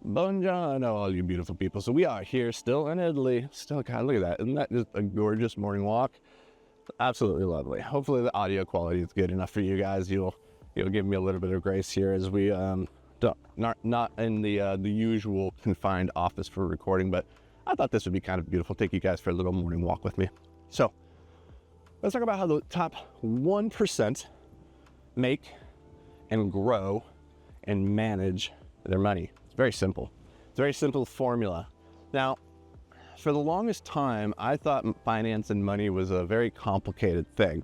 Buongiorno, all you beautiful people. So we are here still in Italy. Still, God, look at that. Isn't that just a gorgeous morning walk? Absolutely lovely. Hopefully the audio quality is good enough for you guys. You'll give me a little bit of grace here as we not in the usual confined office for recording, but I thought this would be kind of beautiful. Take you guys for a little morning walk with me. So let's talk about how the top 1% make and grow and manage their money. It's very simple. It's a very simple formula. Now, for the longest time, I thought finance and money was a very complicated thing.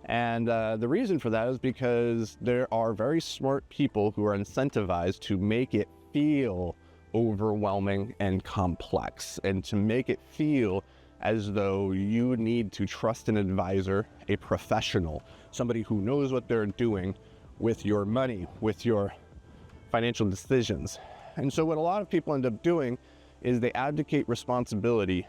And the reason for that is because there are very smart people who are incentivized to make it feel overwhelming and complex, and to make it feel as though you need to trust an advisor, a professional, somebody who knows what they're doing with your money, with your financial decisions. And so what a lot of people end up doing is they abdicate responsibility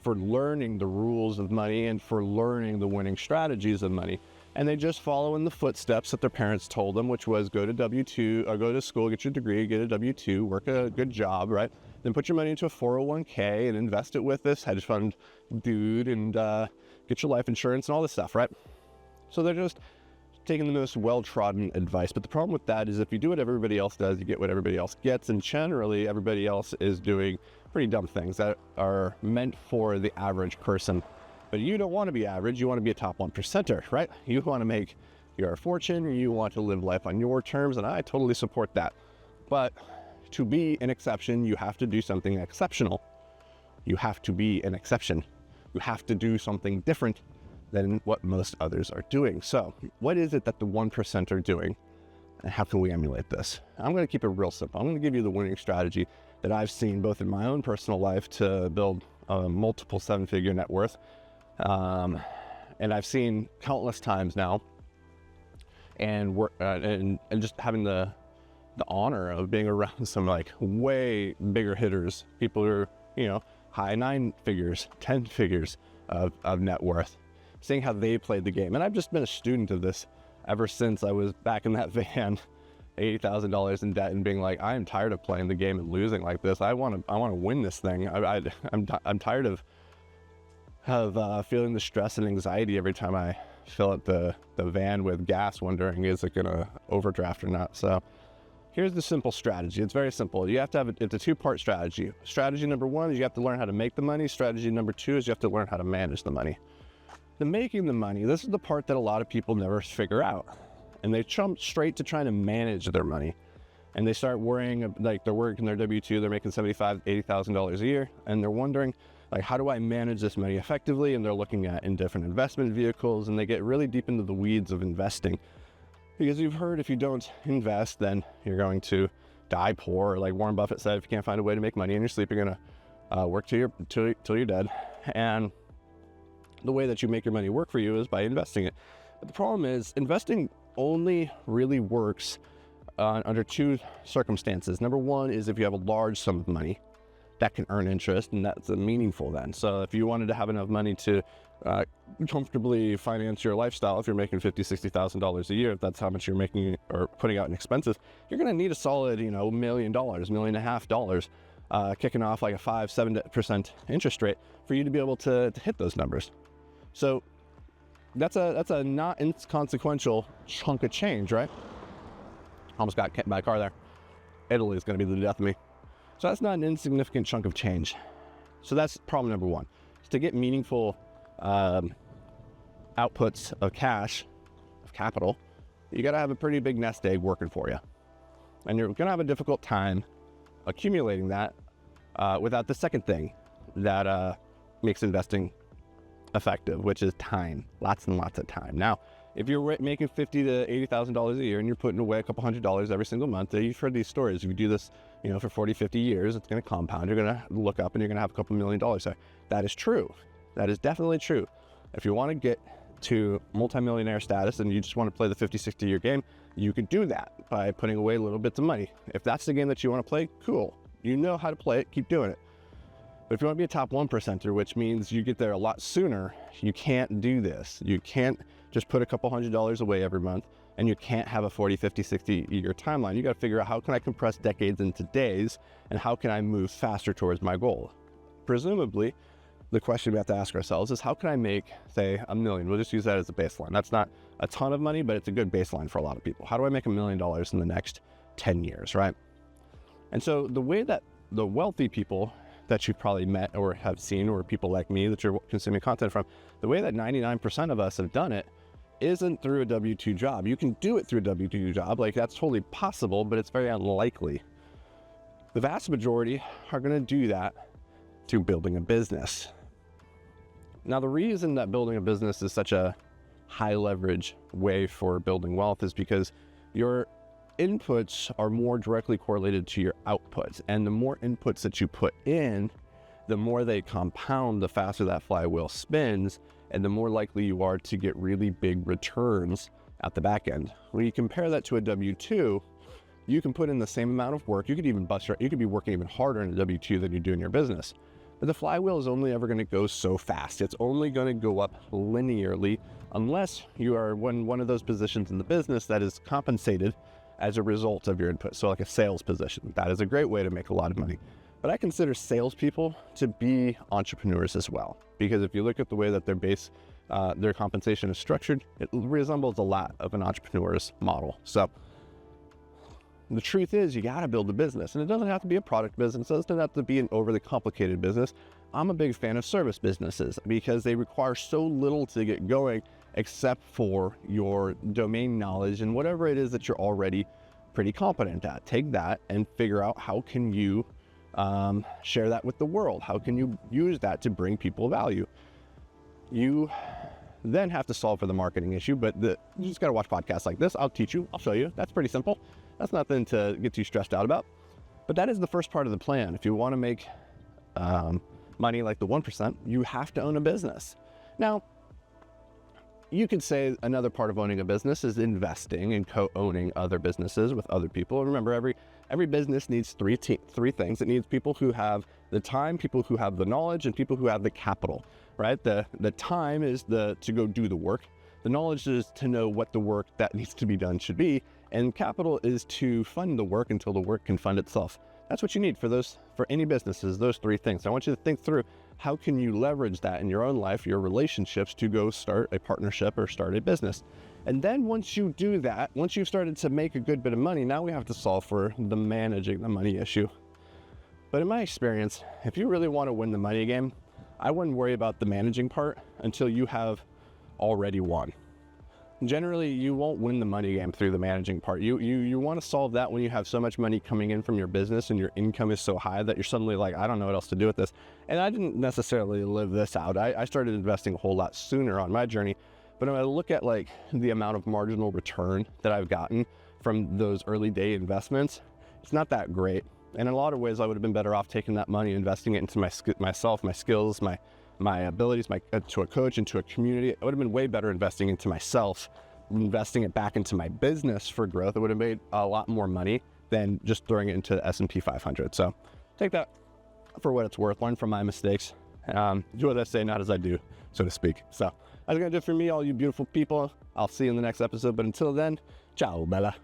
for learning the rules of money and for learning the winning strategies of money. And they just follow in the footsteps that their parents told them, which was go to W-2, or go to school, get your degree, get a W-2, work a good job, right? Then put your money into a 401k and invest it with this hedge fund dude, and get your life insurance and all this stuff, right? So they're just taking the most well-trodden advice. But the problem with that is if you do what everybody else does, you get what everybody else gets. And generally, everybody else is doing pretty dumb things that are meant for the average person. But you don't want to be average. You want to be a top 1%er, right? You want to make your fortune. You want to live life on your terms. And I totally support that. But to be an exception, you have to do something exceptional. You have to be an exception. You have to do something different than what most others are doing. So what is it that the 1% are doing, and how can we emulate this? I'm going to keep it real simple. I'm going to give you the winning strategy that I've seen both in my own personal life to build a multiple 7-figure net worth, and I've seen countless times now, and just having the honor of being around some like way bigger hitters, people who are, you know, high 9 figures, 10 figures of net worth, seeing how they played the game. And I've just been a student of this ever since I was back in that van, $80,000 in debt, and being like, I am tired of playing the game and losing like this. I want to win this thing. I'm tired of feeling the stress and anxiety every time I fill up the van with gas, wondering is it gonna overdraft or not. So here's the simple strategy. It's very simple. You have to have it's a 2-part strategy. Strategy number 1 is you have to learn how to make the money. Strategy number 2 is you have to learn how to manage the money. The making the money, this is the part that a lot of people never figure out. And they jump straight to trying to manage their money. And they start worrying, like they're working their W-2, they're making $75,000, $80,000 a year. And they're wondering, like, how do I manage this money effectively? And they're looking at in different investment vehicles, and they get really deep into the weeds of investing. Because you've heard if you don't invest, then you're going to die poor. Or like Warren Buffett said, if you can't find a way to make money in your sleep, you're gonna work till you're dead. And the way that you make your money work for you is by investing it. But the problem is investing only really works under 2 circumstances. Number 1 is if you have a large sum of money that can earn interest, and that's meaningful then. So if you wanted to have enough money to comfortably finance your lifestyle, if you're making $50,000, $60,000 a year, if that's how much you're making or putting out in expenses, you're going to need a solid, $1 million, $1.5 million, kicking off like a 5-7% interest rate for you to be able to hit those numbers. So that's a not inconsequential chunk of change, right? Almost got hit by a car there. Italy is going to be the death of me. So that's not an insignificant chunk of change. So that's problem number 1. Is to get meaningful outputs of cash, of capital, you got to have a pretty big nest egg working for you. And you're going to have a difficult time accumulating that without the second thing that makes investing effective, which is time. Lots and lots of time. Now, if you're making $50,000 to $80,000 a year and you're putting away a couple $100 every single month, you've heard these stories. If you do this, for 40, 50 years, it's going to compound. You're going to look up and you're going to have a couple $1 million. So that is true. That is definitely true. If you want to get to multimillionaire status and you just want to play the 50, 60 year game, you can do that by putting away little bits of money. If that's the game that you want to play, cool. You know how to play it, keep doing it. But if you want to be a top 1%er, which means you get there a lot sooner, you can't do this. You can't just put a couple $100 away every month and you can't have a 40, 50, 60 year timeline. You got to figure out, how can I compress decades into days, and how can I move faster towards my goal? Presumably, the question we have to ask ourselves is, how can I make, say, $1 million? We'll just use that as a baseline. That's not a ton of money, but it's a good baseline for a lot of people. How do I make $1 million in the next 10 years, right? And so the way that the wealthy people that you've probably met or have seen, or people like me that you're consuming content from, the way that 99% of us have done it isn't through a W-2 job. You can do it through a W-2 job, like that's totally possible, but it's very unlikely. The vast majority are going to do that through building a business. Now, the reason that building a business is such a high leverage way for building wealth is because your inputs are more directly correlated to your outputs. And the more inputs that you put in, the more they compound, the faster that flywheel spins, and the more likely you are to get really big returns at the back end. When you compare that to a W-2, you can put in the same amount of work. You could even you could be working even harder in a W-2 than you do in your business. But the flywheel is only ever going to go so fast. It's only going to go up linearly unless you are in one of those positions in the business that is compensated as a result of your input. So like a sales position, that is a great way to make a lot of money. But I consider salespeople to be entrepreneurs as well, because if you look at the way that their compensation is structured, it resembles a lot of an entrepreneur's model. So the truth is, you got to build a business, and it doesn't have to be a product business. It doesn't have to be an overly complicated business. I'm a big fan of service businesses because they require so little to get going, except for your domain knowledge and whatever it is that you're already pretty competent at. Take that and figure out, how can you share that with the world? How can you use that to bring people value? You then have to solve for the marketing issue, but you just got to watch podcasts like this. I'll teach you, I'll show you. That's pretty simple. That's nothing to get too stressed out about. But that is the first part of the plan. If you want to make money like the 1%, you have to own a business. Now, you could say another part of owning a business is investing and co-owning other businesses with other people. Remember, every business needs three things. It needs people who have the time, people who have the knowledge, and people who have the capital, right? The time is to go do the work. The knowledge is to know what the work that needs to be done should be. And capital is to fund the work until the work can fund itself. That's what you need for any businesses, those three things. I want you to think through, how can you leverage that in your own life, your relationships, to go start a partnership or start a business. And then once you do that, once you've started to make a good bit of money, now we have to solve for the managing the money issue. But in my experience, if you really want to win the money game, I wouldn't worry about the managing part until you have already won. Generally, you won't win the money game through the managing part. You want to solve that when you have so much money coming in from your business and your income is so high that you're suddenly like, I don't know what else to do with this. And I didn't necessarily live this out. I started investing a whole lot sooner on my journey. But when I look at like the amount of marginal return that I've gotten from those early day investments, it's not that great. And in a lot of ways, I would have been better off taking that money, investing it into myself, my skills, my abilities, to a coach, into a community. I would have been way better investing into myself, investing it back into my business for growth. It would have made a lot more money than just throwing it into the S&P 500. So take that for what it's worth. Learn from my mistakes. Do what I say, not as I do, so to speak. So that's gonna do it for me, all you beautiful people. I'll see you in the next episode. But until then, ciao, bella.